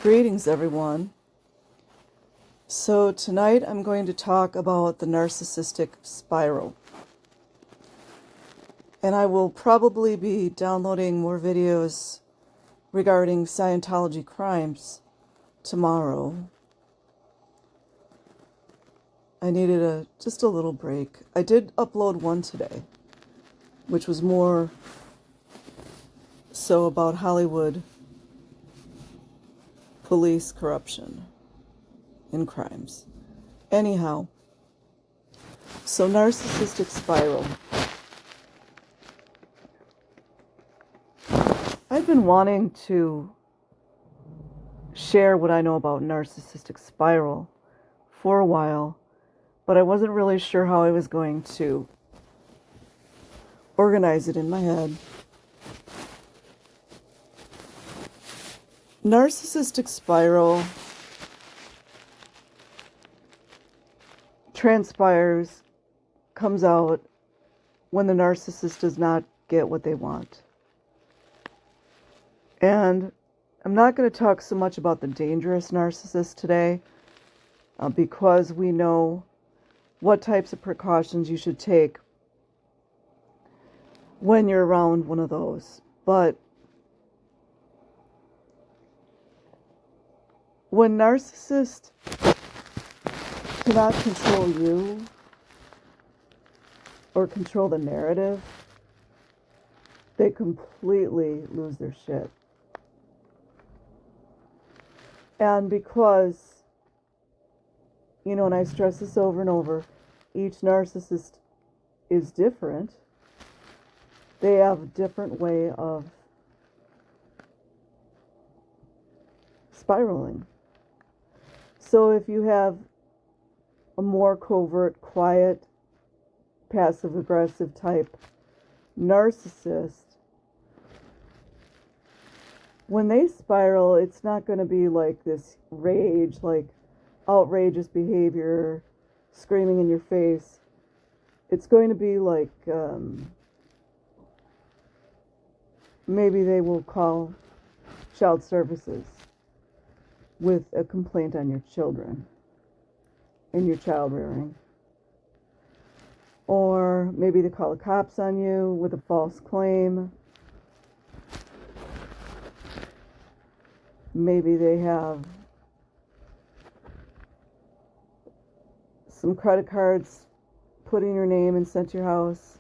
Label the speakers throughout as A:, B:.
A: Greetings, everyone. So tonight I'm going to talk about the narcissistic spiral. And I will probably be downloading more videos regarding Scientology crimes tomorrow. I needed just a little break. I did upload one today, which was more so about Hollywood police corruption and crimes. Anyhow, so narcissistic spiral. I've been wanting to share what I know about narcissistic spiral for a while, but I wasn't really sure how I was going to organize it in my head. Narcissistic spiral comes out when the narcissist does not get what they want. And I'm not going to talk so much about the dangerous narcissist today, because we know what types of precautions you should take when you're around one of those. But when narcissists cannot control you or control the narrative, they completely lose their shit. And because, and I stress this over and over, each narcissist is different. They have a different way of spiraling. So if you have a more covert, quiet, passive-aggressive type narcissist, when they spiral, it's not going to be like this rage, like outrageous behavior, screaming in your face. It's going to be like, maybe they will call child services with a complaint on your children and your child rearing. Or maybe they call the cops on you with a false claim. Maybe they have some credit cards put in your name and sent to your house.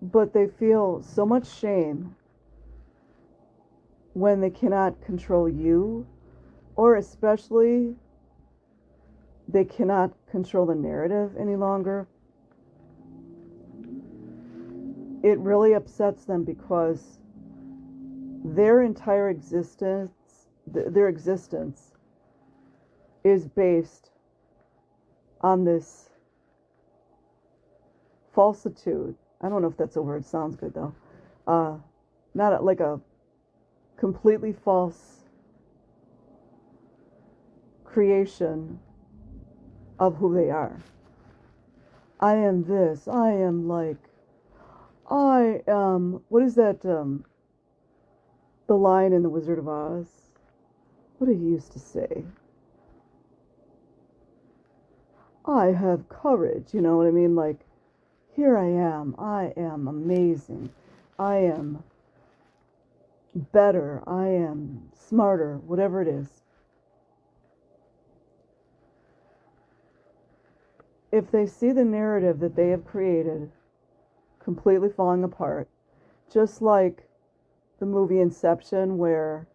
A: But they feel so much shame when they cannot control you, or especially they cannot control the narrative any longer. It really upsets them because their entire existence, their existence is based on this falsitude. I don't know if that's a word. Sounds good though. Not like a completely false creation of who they are. I am this. I am like. I am. What is that? The line in The Wizard of Oz. What did he used to say? I have courage. You know what I mean? Like, here I am. I am amazing. I am better. I am smarter. Whatever it is. If they see the narrative that they have created completely falling apart, just like the movie Inception, where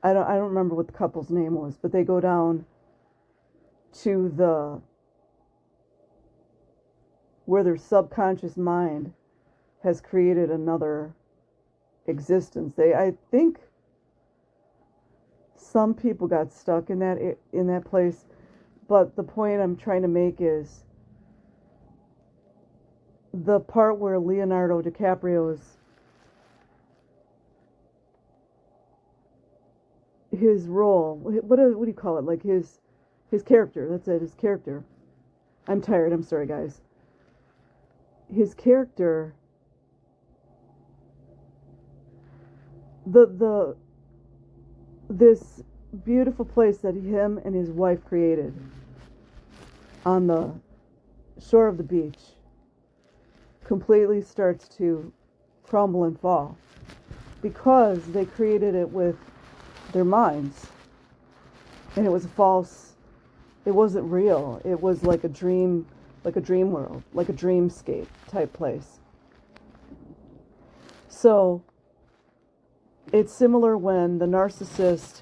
A: I don't remember what the couple's name was, but they go down to where their subconscious mind has created another existence. I think some people got stuck in that place, but the point I'm trying to make is the part where Leonardo DiCaprio's his role, what do you call it? Like his character. That's it. His character. I'm tired. I'm sorry, guys. His character the this beautiful place that him and his wife created on the shore of the beach completely starts to crumble and fall because they created it with their minds, and it was false. It wasn't real. It was like a dream world, like a dreamscape type place. So it's similar when the narcissist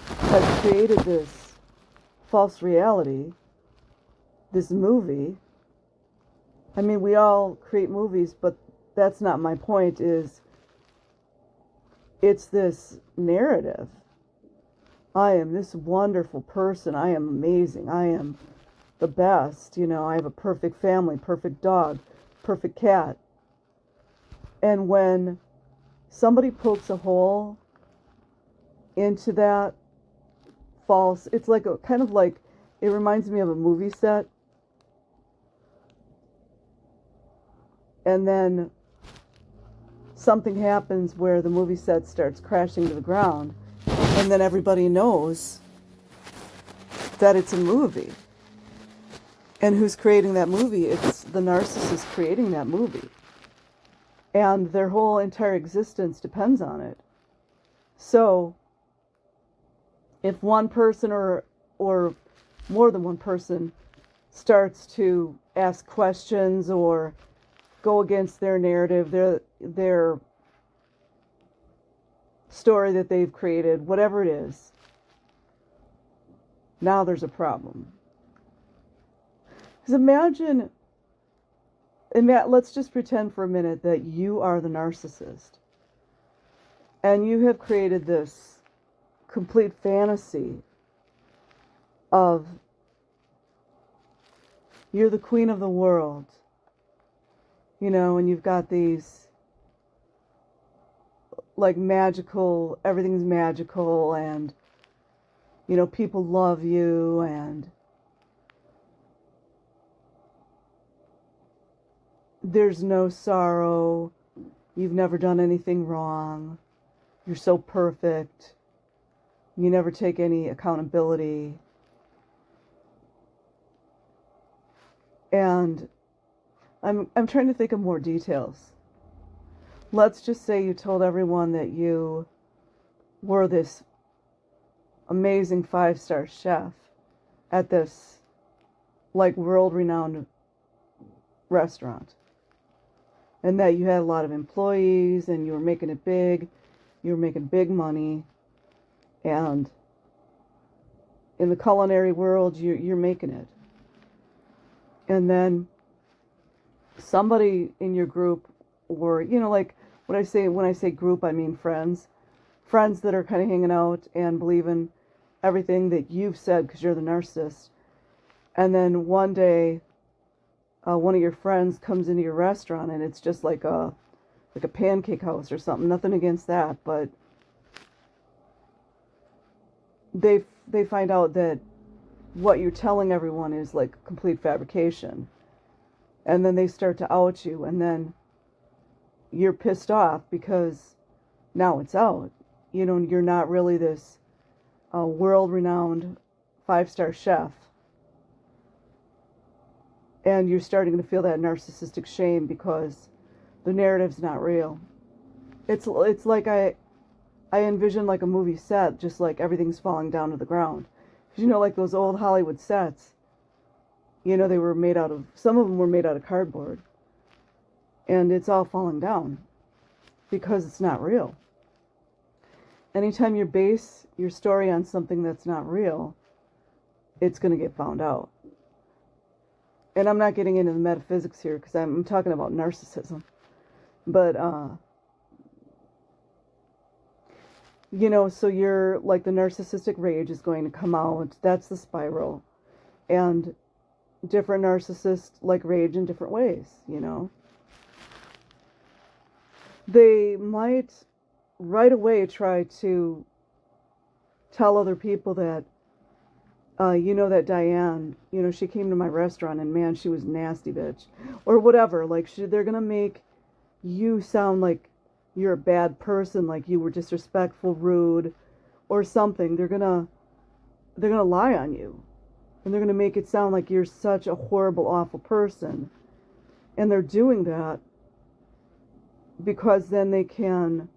A: has created this false reality, this movie. I mean, we all create movies, but that's not my point. It's this narrative. I am this wonderful person. I am amazing. I am the best. You know, I have a perfect family, perfect dog, perfect cat. And when somebody pokes a hole into that false, it's like a kind of like, it reminds me of a movie set. And then something happens where the movie set starts crashing to the ground, and then everybody knows that it's a movie. And who's creating that movie? It's the narcissist creating that movie. And their whole entire existence depends on it. So, if one person or more than one person starts to ask questions or go against their narrative, their story that they've created, whatever it is, now there's a problem. Because imagine, let's just pretend for a minute that you are the narcissist. And you have created this complete fantasy of you're the queen of the world. You know, and you've got these like magical, everything's magical, and you know, people love you, and there's no sorrow, you've never done anything wrong, you're so perfect, you never take any accountability. And I'm trying to think of more details. Let's just say you told everyone that you were this amazing 5-star chef at this like world-renowned restaurant, and that you had a lot of employees and you were making it big, you were making big money, and in the culinary world you're making it. And then somebody in your group, or you know, like when I say group, I mean friends that are kind of hanging out and believe in everything that you've said because you're the narcissist. And then one day one of your friends comes into your restaurant and it's just like a pancake house or something. Nothing against that, but they find out that what you're telling everyone is like complete fabrication. And then they start to out you, and then you're pissed off because now it's out. You know, you're not really this world-renowned 5-star chef. And you're starting to feel that narcissistic shame because the narrative's not real. It's like I envision like a movie set, just like everything's falling down to the ground. 'Cause you know, like those old Hollywood sets, you know, they were made out of, some of them were made out of cardboard. And it's all falling down because it's not real. Anytime you base your story on something that's not real, it's going to get found out. And I'm not getting into the metaphysics here because I'm talking about narcissism. But, you know, so you're like the narcissistic rage is going to come out. That's the spiral. And different narcissists like rage in different ways, you know. They might right away try to tell other people that, you know, that Diane, you know, she came to my restaurant and man, she was nasty bitch. Or whatever. Like, they're going to make you sound like you're a bad person, like you were disrespectful, rude, or something. They're gonna lie on you, and they're gonna make it sound like you're such a horrible, awful person. And they're doing that because then they can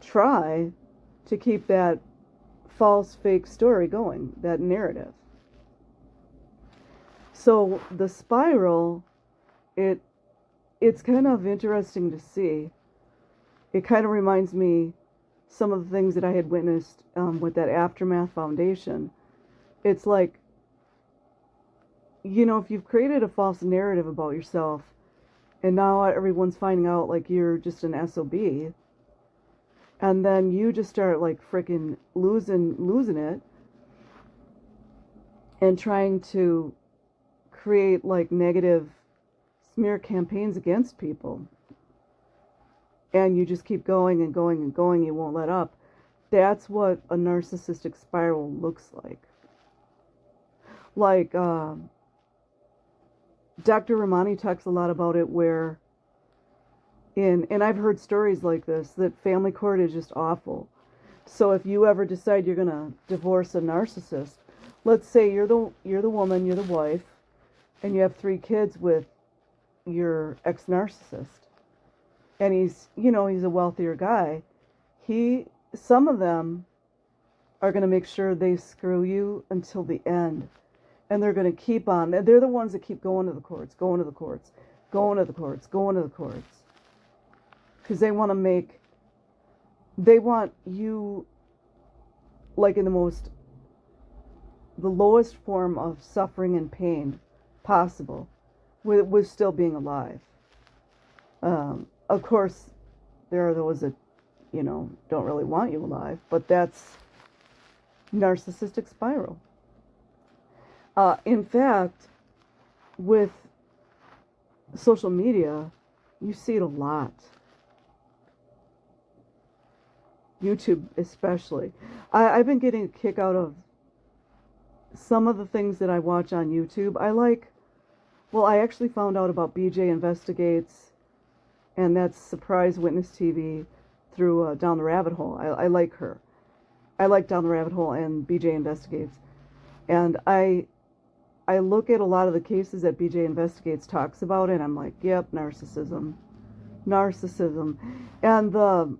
A: try to keep that false, fake story going, that narrative. So the spiral, it's kind of interesting to see. It kind of reminds me some of the things that I had witnessed with that Aftermath Foundation. It's like, if you've created a false narrative about yourself, and now everyone's finding out like you're just an SOB, and then you just start like freaking losing it, and trying to create like negative smear campaigns against people, and you just keep going and going and going, you won't let up. That's what a narcissistic spiral looks like. Like Dr. Ramani talks a lot about it, where and I've heard stories like this, that family court is just awful. So if you ever decide you're gonna divorce a narcissist, let's say you're the woman, you're the wife, and you have 3 kids with your ex-narcissist, and he's a wealthier guy. Some of them are going to make sure they screw you until the end, and they're going to keep on. They're the ones that keep going to the courts, going to the courts, going to the courts, going to the courts, because they want you like in the lowest form of suffering and pain possible, with still being alive. Of course, there are those that, don't really want you alive, but that's narcissistic spiral. In fact, with social media, you see it a lot. YouTube especially. I've been getting a kick out of some of the things that I watch on YouTube. I actually found out about BJ Investigates, and that's Surprise Witness TV, through Down the Rabbit Hole. I like her. I like Down the Rabbit Hole and BJ Investigates. And I look at a lot of the cases that BJ Investigates talks about, and I'm like, yep, narcissism. And the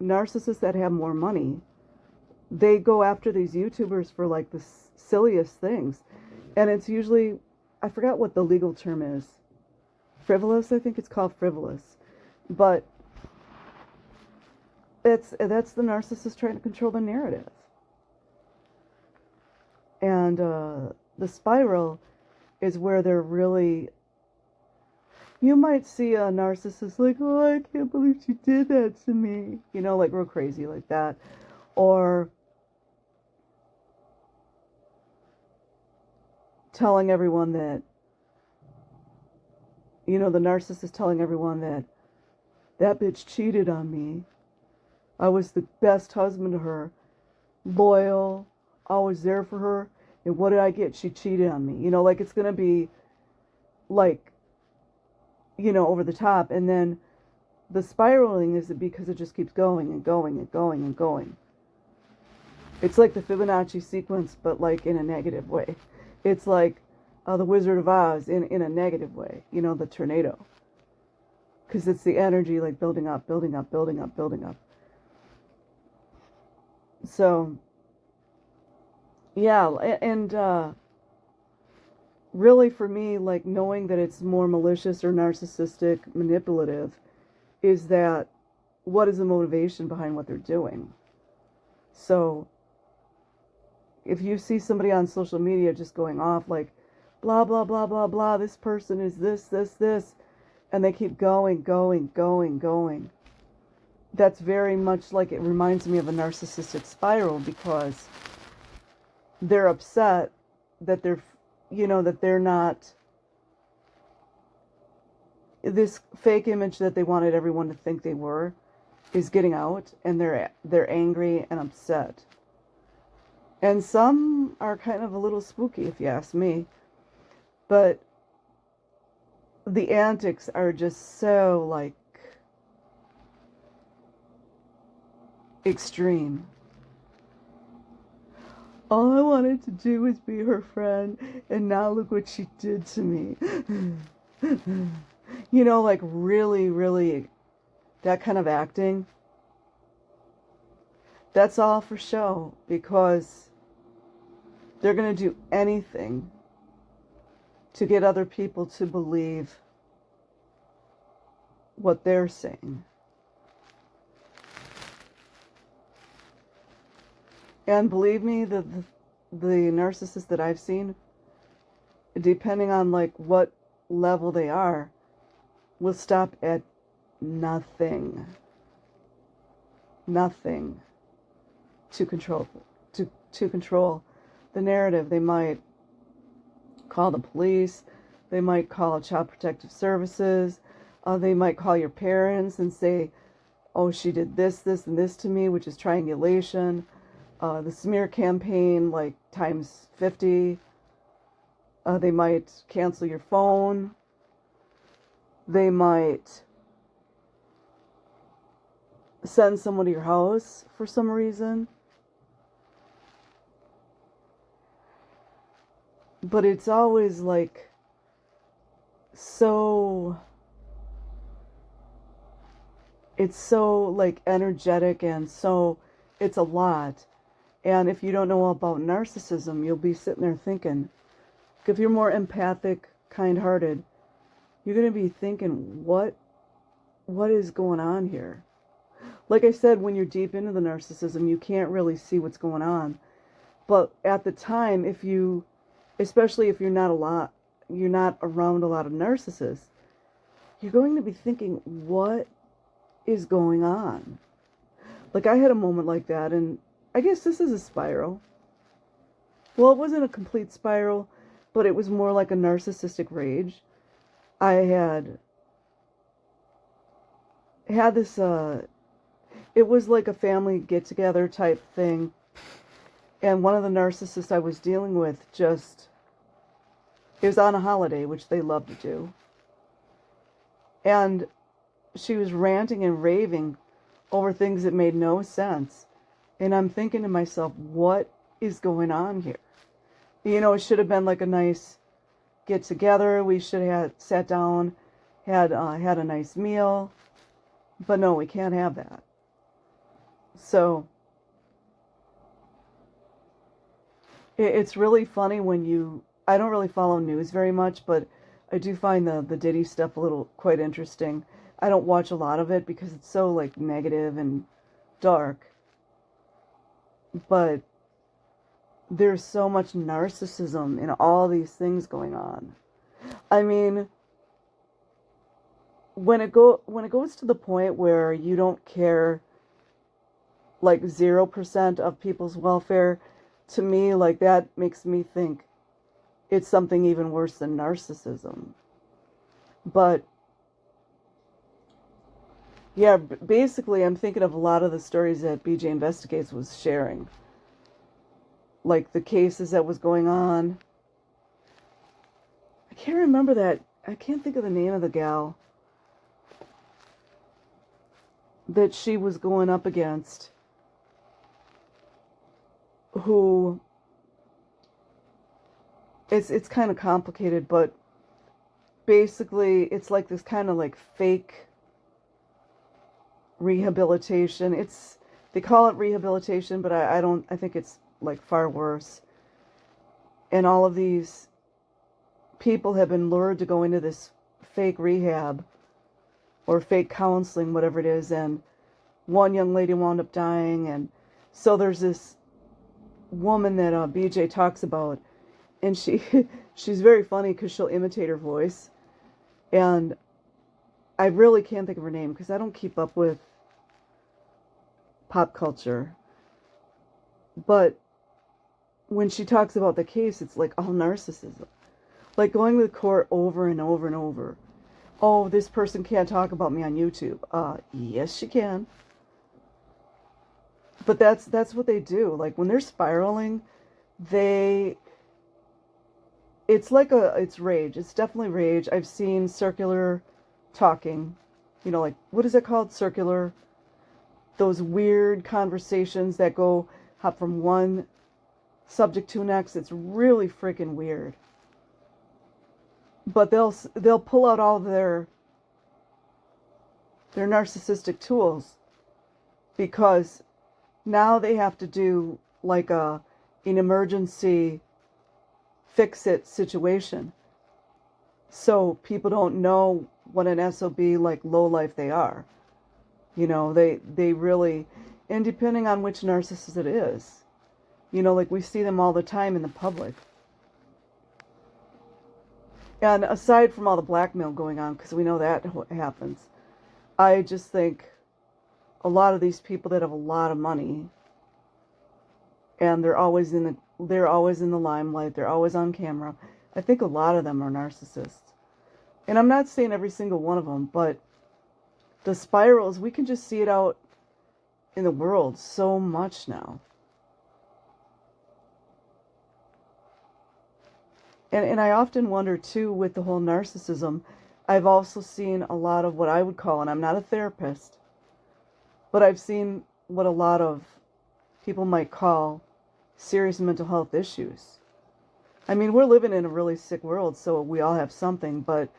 A: narcissists that have more money, they go after these YouTubers for like the silliest things. And it's usually, I forgot what the legal term is. Frivolous, I think it's called frivolous. But that's the narcissist trying to control the narrative. And the spiral is where they're really, you might see a narcissist like, oh, I can't believe she did that to me. Like real crazy like that. Or telling everyone that, the narcissist telling everyone that bitch cheated on me. I was the best husband to her. Loyal, always there for her. And what did I get? She cheated on me. Like it's going to be like, over the top. And then the spiraling is because it just keeps going and going and going and going. It's like the Fibonacci sequence, but like in a negative way. It's like the Wizard of Oz in a negative way. The tornado. Because it's the energy like building up, building up, building up, building up. So, yeah, and really for me, like knowing that it's more malicious or narcissistic, manipulative, is that what is the motivation behind what they're doing? So, if you see somebody on social media just going off like, blah, blah, blah, blah, blah, this person is this, and they keep going, that's very much like, it reminds me of a narcissistic spiral, because they're upset that they're not, this fake image that they wanted everyone to think they were is getting out, and they're angry and upset. And some are kind of a little spooky, if you ask me. But the antics are just so, like, extreme. All I wanted to do was be her friend, and now look what she did to me. You know, like really, really, that kind of acting, that's all for show, because they're going to do anything to get other people to believe what they're saying. And believe me, the narcissists that I've seen, depending on like what level they are, will stop at nothing. Nothing to control the narrative. They might call the police, they might call Child Protective Services, they might call your parents and say, oh, she did this, this, and this to me, which is triangulation. The smear campaign, like times 50. They might cancel your phone. They might send someone to your house for some reason. But it's always like it's so like energetic, and so it's a lot. And if you don't know about narcissism, you'll be sitting there thinking, if you're more empathic, kind-hearted, you're going to be thinking, what is going on here? Like I said, when you're deep into the narcissism, you can't really see what's going on. But at the time, especially if you're not around a lot of narcissists, you're going to be thinking, what is going on? Like I had a moment like that, and I guess this is a spiral. Well, it wasn't a complete spiral, but it was more like a narcissistic rage. I had this, it was like a family get-together type thing, and one of the narcissists I was dealing with it was on a holiday, which they love to do, and she was ranting and raving over things that made no sense. And I'm thinking to myself, what is going on here? You know, it should have been like a nice get together. We should have sat down, had a nice meal. But no, we can't have that. So it's really funny when I don't really follow news very much, but I do find the Diddy stuff quite interesting. I don't watch a lot of it because it's so like negative and dark. But there's so much narcissism in all these things going on. I mean, when it goes to the point where you don't care, like 0% of people's welfare, to me, like that makes me think it's something even worse than narcissism. But yeah, basically, I'm thinking of a lot of the stories that BJ Investigates was sharing. Like the cases that was going on. I can't remember that. I can't think of the name of the gal that she was going up against, who, it's kind of complicated, but basically it's like this kind of like fake rehabilitation. They call it rehabilitation, but I think it's like far worse. And all of these people have been lured to go into this fake rehab or fake counseling, whatever it is, and one young lady wound up dying. And so there's this woman that BJ talks about, and she's very funny because she'll imitate her voice, and I really can't think of her name because I don't keep up with pop culture. But when she talks about the case, it's like all narcissism. Like going to court over and over and over. Oh, this person can't talk about me on YouTube. Yes, she can. But that's what they do. Like when they're spiraling, it's rage. It's definitely rage. I've seen circular talking. You know, like, what is it called? Circular those weird conversations that hop from one subject to next. It's really freaking weird. But they'll pull out all their narcissistic tools, because now they have to do like an emergency fix-it situation. So people don't know what an SOB, like lowlife, they are. You know, they really, and depending on which narcissist it is, you know, like we see them all the time in the public. And aside from all the blackmail going on, because we know that happens, I just think a lot of these people that have a lot of money, and they're always in the limelight, they're always on camera, I think a lot of them are narcissists. And I'm not saying every single one of them, but the spirals, we can just see it out in the world so much now. And I often wonder too, with the whole narcissism, I've also seen a lot of what I would call, and I'm not a therapist, but I've seen what a lot of people might call serious mental health issues. I mean, we're living in a really sick world, so we all have something, but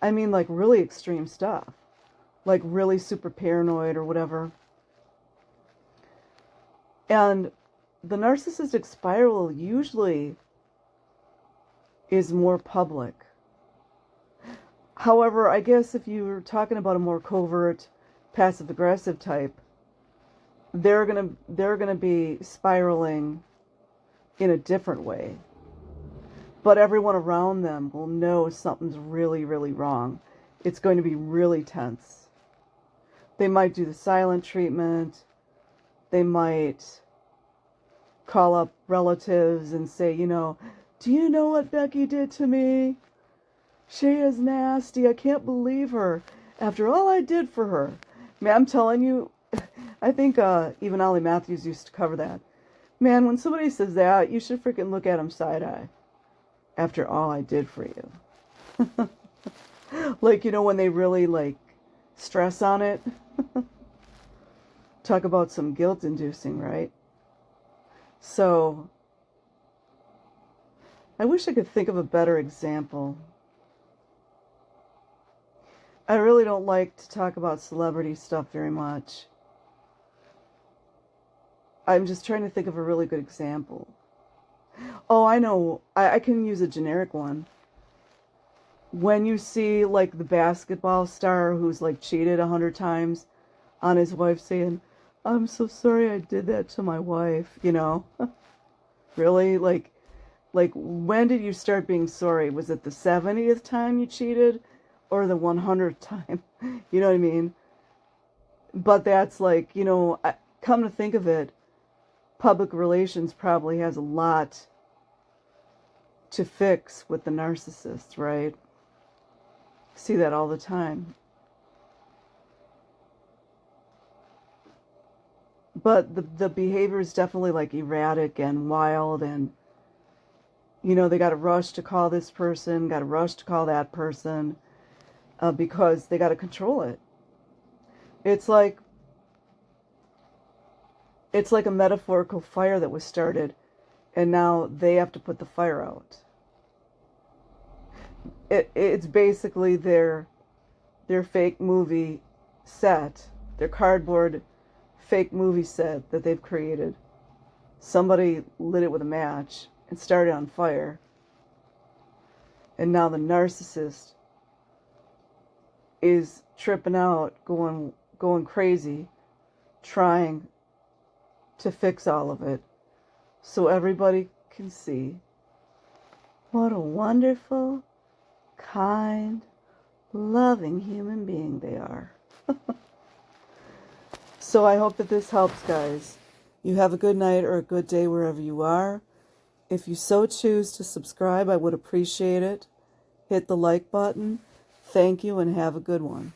A: I mean like really extreme stuff, like really super paranoid or whatever. And the narcissistic spiral usually is more public. However, I guess if you're talking about a more covert, passive-aggressive type, they're gonna be spiraling in a different way. But everyone around them will know something's really, really wrong. It's going to be really tense. They might do the silent treatment. They might call up relatives and say, you know, do you know what Becky did to me? She is nasty. I can't believe her. After all I did for her. Man, I'm telling you, I think even Ollie Matthews used to cover that. Man, when somebody says that, you should freaking look at them side-eye. After all I did for you. Like, you know, when they really, like, stress on it. Talk about some guilt-inducing, right? So, I wish I could think of a better example. I really don't like to talk about celebrity stuff very much. I'm just trying to think of a really good example. Oh, I know. I can use a generic one. When you see, like, the basketball star who's, like, cheated 100 times on his wife saying, I'm so sorry I did that to my wife, you know? Really? Like, when did you start being sorry? Was it the 70th time you cheated? Or the 100th time? You know what I mean? But that's like, you know, come to think of it, public relations probably has a lot to fix with the narcissist, right? See that all the time. But the behavior is definitely like erratic and wild, and you know, they got to rush to call this person, got to rush to call that person, because they got to control it. It's like a metaphorical fire that was started, and now they have to put the fire out. It's basically their fake movie set, their cardboard fake movie set that they've created. Somebody lit it with a match and started on fire. And now the narcissist is tripping out, going crazy, trying to fix all of it so everybody can see what a wonderful, kind, loving human being they are. So I hope that this helps, guys. You have a good night or a good day wherever you are. If you so choose to subscribe, I would appreciate it. Hit the like button. Thank you and have a good one.